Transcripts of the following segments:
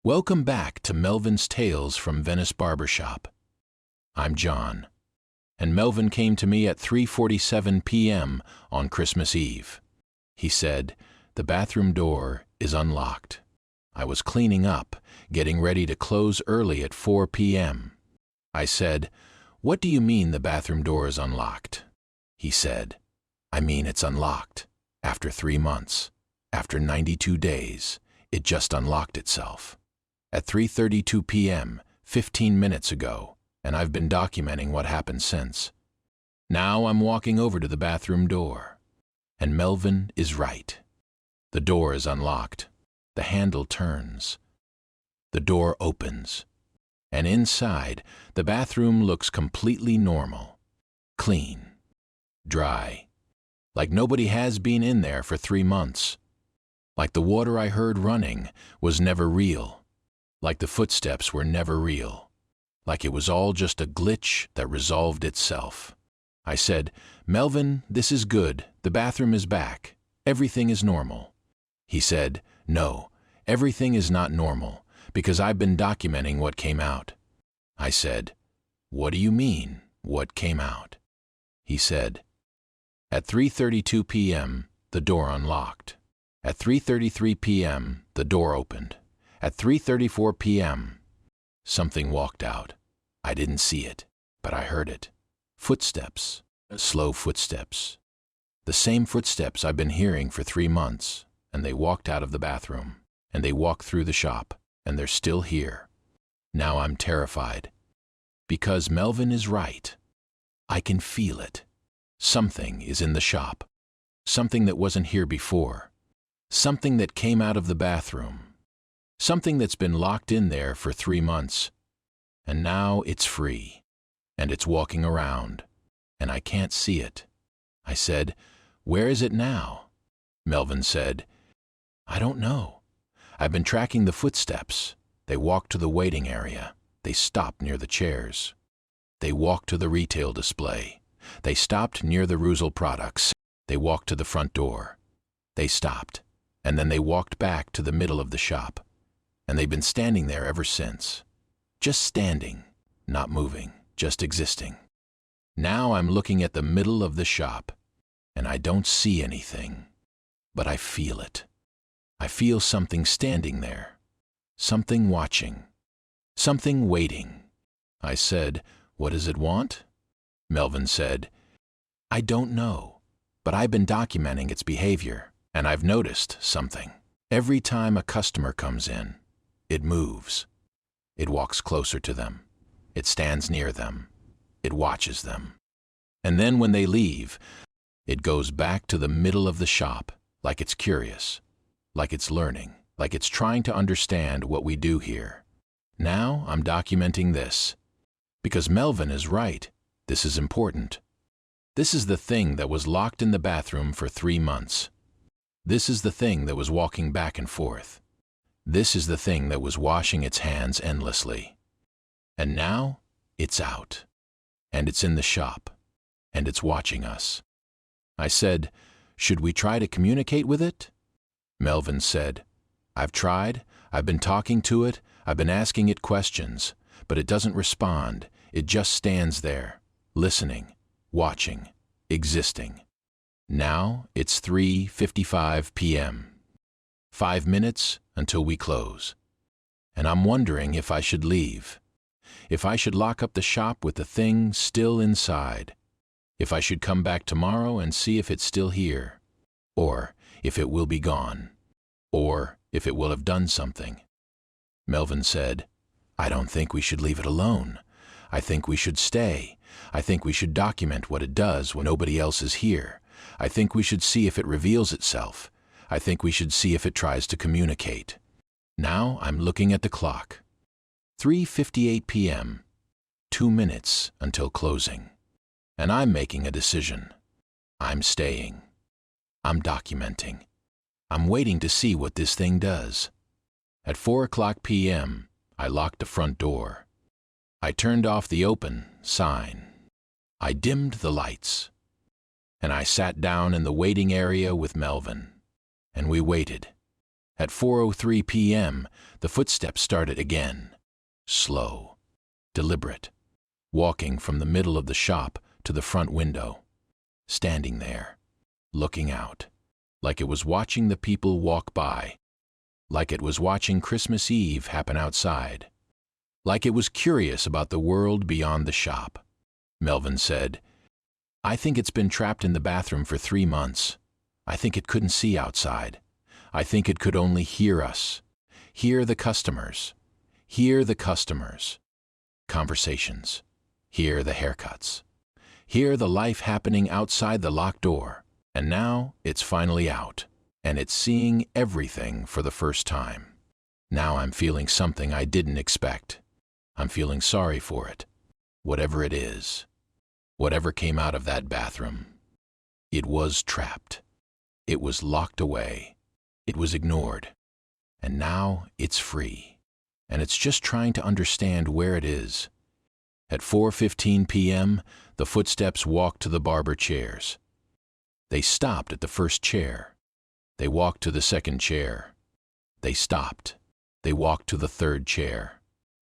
Welcome back to Melvin's Tales from Venice Barbershop. I'm John, and Melvin came to me at 3:47 p.m. on Christmas Eve. He said, "The bathroom door is unlocked." I was cleaning up, getting ready to close early at 4 p.m. I said, "What do you mean the bathroom door is unlocked?" He said, "I mean it's unlocked. After 3 months, after 92 days, it just unlocked itself. At 3:32 p.m., 15 minutes ago, and I've been documenting what happened since. Now I'm walking over to the bathroom door, and Melvin is right. The door is unlocked. The handle turns. The door opens, and inside, the bathroom looks completely normal, clean, dry, like nobody has been in there for 3 months. Like the water I heard running was never real. Like the footsteps were never real. Like it was all just a glitch that resolved itself. I said, "Melvin, this is good. The bathroom is back. Everything is normal." He said, "No, everything is not normal, because I've been documenting what came out." I said, "What do you mean, what came out?" He said, "At 3:32 p.m., the door unlocked. At 3:33 p.m., the door opened. At 3:34 p.m., something walked out. I didn't see it, but I heard it. Footsteps, slow footsteps. The same footsteps I've been hearing for 3 months, and they walked out of the bathroom, and they walked through the shop, and they're still here. Now I'm terrified. Because Melvin is right. I can feel it. Something is in the shop. Something that wasn't here before. Something that came out of the bathroom. Something that's been locked in there for 3 months. And now it's free. And it's walking around. And I can't see it." I said, "Where is it now?" Melvin said, "I don't know. I've been tracking the footsteps. They walked to the waiting area. They stopped near the chairs. They walked to the retail display. They stopped near the Russell products. They walked to the front door. They stopped. And then they walked back to the middle of the shop. And they've been standing there ever since. Just standing, not moving, just existing. Now I'm looking at the middle of the shop, and I don't see anything, but I feel it. I feel something standing there, something watching, something waiting." I said, "What does it want?" Melvin said, "I don't know, but I've been documenting its behavior, and I've noticed something. Every time a customer comes in, it moves. It walks closer to them. It stands near them. It watches them. And then when they leave, it goes back to the middle of the shop, like it's curious, like it's learning, like it's trying to understand what we do here. Now I'm documenting this. Because Melvin is right. This is important. This is the thing that was locked in the bathroom for 3 months. This is the thing that was walking back and forth. This is the thing that was washing its hands endlessly. And now it's out. And it's in the shop. And it's watching us." I said, "Should we try to communicate with it?" Melvin said, "I've tried. I've been talking to it. I've been asking it questions. But it doesn't respond. It just stands there, listening, watching, existing. Now it's 3:55 p.m. 5 minutes until we close. And I'm wondering if I should leave. If I should lock up the shop with the thing still inside. If I should come back tomorrow and see if it's still here. Or if it will be gone. Or if it will have done something." Melvin said, "I don't think we should leave it alone. I think we should stay. I think we should document what it does when nobody else is here. I think we should see if it reveals itself. I think we should see if it tries to communicate." Now I'm looking at the clock. 3:58 p.m. 2 minutes until closing. And I'm making a decision. I'm staying. I'm documenting. I'm waiting to see what this thing does. At 4:00 p.m., I locked the front door. I turned off the open sign. I dimmed the lights. And I sat down in the waiting area with Melvin. And we waited. At 4:03 p.m., the footsteps started again. Slow, deliberate, walking from the middle of the shop to the front window, standing there, looking out, like it was watching the people walk by, like it was watching Christmas Eve happen outside, like it was curious about the world beyond the shop. Melvin said, "I think it's been trapped in the bathroom for 3 months. I think it couldn't see outside. I think it could only hear us. Hear the customers. Hear the customers. Conversations. Hear the haircuts. Hear the life happening outside the locked door. And now it's finally out. And it's seeing everything for the first time. Now I'm feeling something I didn't expect. I'm feeling sorry for it. Whatever it is. Whatever came out of that bathroom. It was trapped. It was locked away. It was ignored. And now it's free. And it's just trying to understand where it is." At 4:15 p.m., the footsteps walked to the barber chairs. They stopped at the first chair. They walked to the second chair. They stopped. They walked to the third chair.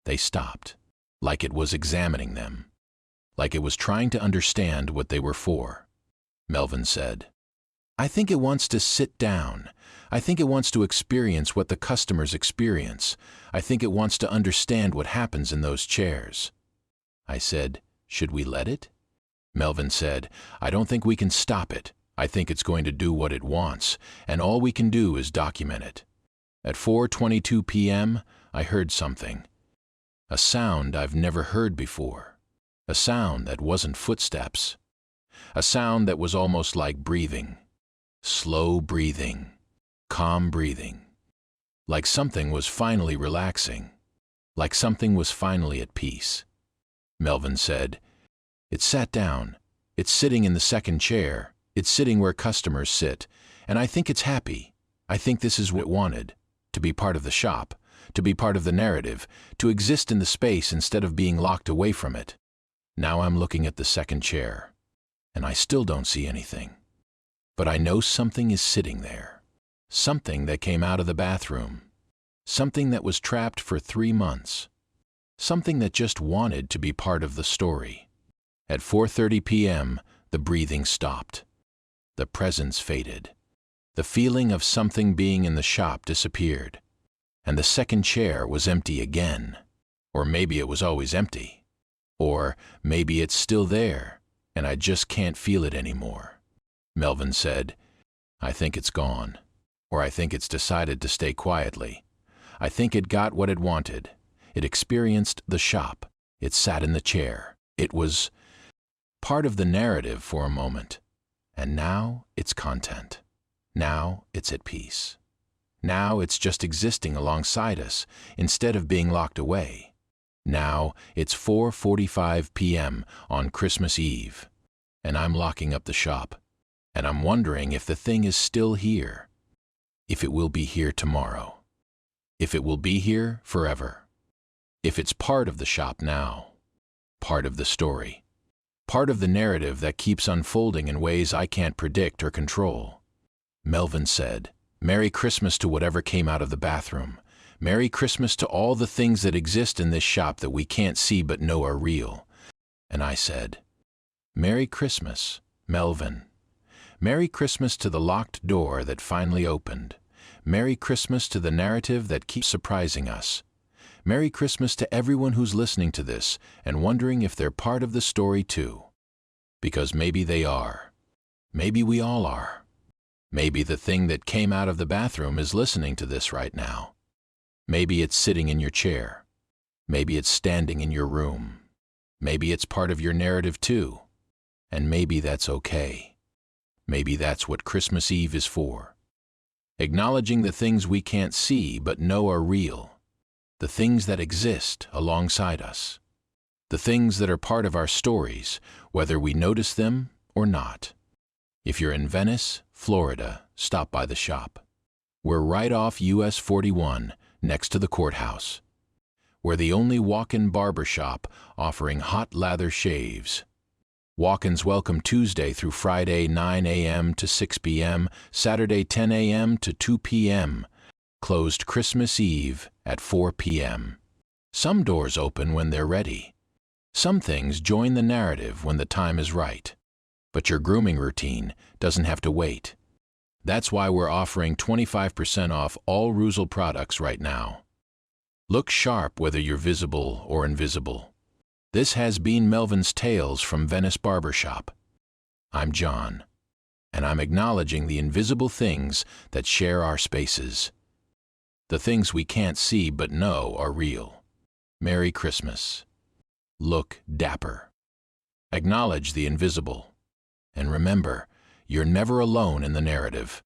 They stopped, like it was examining them, like it was trying to understand what they were for. Melvin said, "I think it wants to sit down. I think it wants to experience what the customers experience. I think it wants to understand what happens in those chairs." I said, "Should we let it?" Melvin said, "I don't think we can stop it. I think it's going to do what it wants, and all we can do is document it." At 4:22 p.m., I heard something. A sound I've never heard before. A sound that wasn't footsteps. A sound that was almost like breathing. Slow breathing. Calm breathing. Like something was finally relaxing. Like something was finally at peace. Melvin said, "It sat down. It's sitting in the second chair. It's sitting where customers sit. And I think it's happy. I think this is what it wanted. To be part of the shop. To be part of the narrative. To exist in the space instead of being locked away from it." Now I'm looking at the second chair. And I still don't see anything. But I know something is sitting there. Something that came out of the bathroom. Something that was trapped for 3 months. Something that just wanted to be part of the story. At 4:30 p.m., the breathing stopped. The presence faded. The feeling of something being in the shop disappeared. And the second chair was empty again. Or maybe it was always empty. Or maybe it's still there, and I just can't feel it anymore. Melvin said, "I think it's gone. Or I think it's decided to stay quietly. I think it got what it wanted. It experienced the shop. It sat in the chair. It was part of the narrative for a moment. And now it's content. Now it's at peace. Now it's just existing alongside us instead of being locked away. Now it's 4:45 p.m. on Christmas Eve, and I'm locking up the shop, and I'm wondering if the thing is still here, if it will be here tomorrow, if it will be here forever, if it's part of the shop now, part of the story, part of the narrative that keeps unfolding in ways I can't predict or control." Melvin said, "Merry Christmas to whatever came out of the bathroom. Merry Christmas to all the things that exist in this shop that we can't see but know are real." And I said, "Merry Christmas, Melvin. Merry Christmas to the locked door that finally opened. Merry Christmas to the narrative that keeps surprising us. Merry Christmas to everyone who's listening to this and wondering if they're part of the story too. Because maybe they are. Maybe we all are. Maybe the thing that came out of the bathroom is listening to this right now. Maybe it's sitting in your chair. Maybe it's standing in your room. Maybe it's part of your narrative too. And maybe that's okay. Maybe that's what Christmas Eve is for. Acknowledging the things we can't see but know are real. The things that exist alongside us. The things that are part of our stories, whether we notice them or not. If you're in Venice, Florida, stop by the shop. We're right off US 41, next to the courthouse. We're the only walk-in barbershop offering hot lather shaves. Walk-ins welcome Tuesday through Friday 9 a.m. to 6 p.m., Saturday 10 a.m. to 2 p.m., closed Christmas Eve at 4 p.m. Some doors open when they're ready. Some things join the narrative when the time is right. But your grooming routine doesn't have to wait. That's why we're offering 25% off all Ruzel products right now. Look sharp whether you're visible or invisible. This has been Melvin's Tales from Venice Barbershop. I'm John, and I'm acknowledging the invisible things that share our spaces. The things we can't see but know are real. Merry Christmas. Look dapper. Acknowledge the invisible. And remember, you're never alone in the narrative.